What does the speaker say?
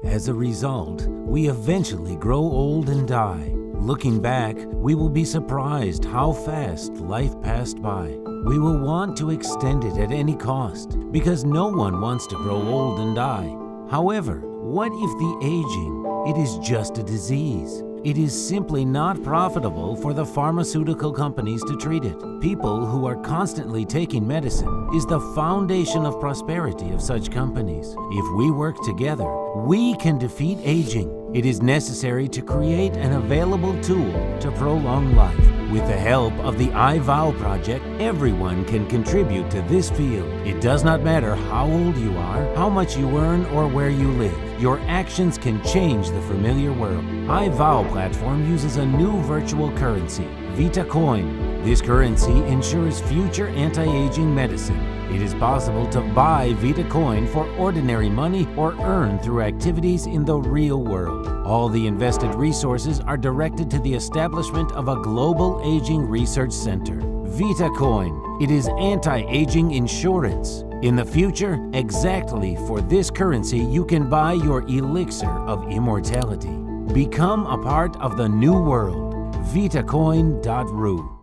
As a result, we eventually grow old and die. Looking back, we will be surprised how fast life passed by. We will want to extend it at any cost, because no one wants to grow old and die. However, what if the aging, it is just a disease? It is simply not profitable for the pharmaceutical companies to treat it. People who are constantly taking medicine is the foundation of prosperity of such companies. If we work together, we can defeat aging. It is necessary to create an available tool to prolong life. With the help of the iVow project, everyone can contribute to this field. It does not matter how old you are, how much you earn, or where you live. Your actions can change the familiar world. iVow platform uses a new virtual currency, VitaCoin. This currency ensures future anti-aging medicine. It is possible to buy VitaCoin for ordinary money or earn through activities in the real world. All the invested resources are directed to the establishment of a global aging research center. VitaCoin. It is anti-aging insurance. In the future, exactly for this currency, you can buy your elixir of immortality. Become a part of the new world. VitaCoin.ru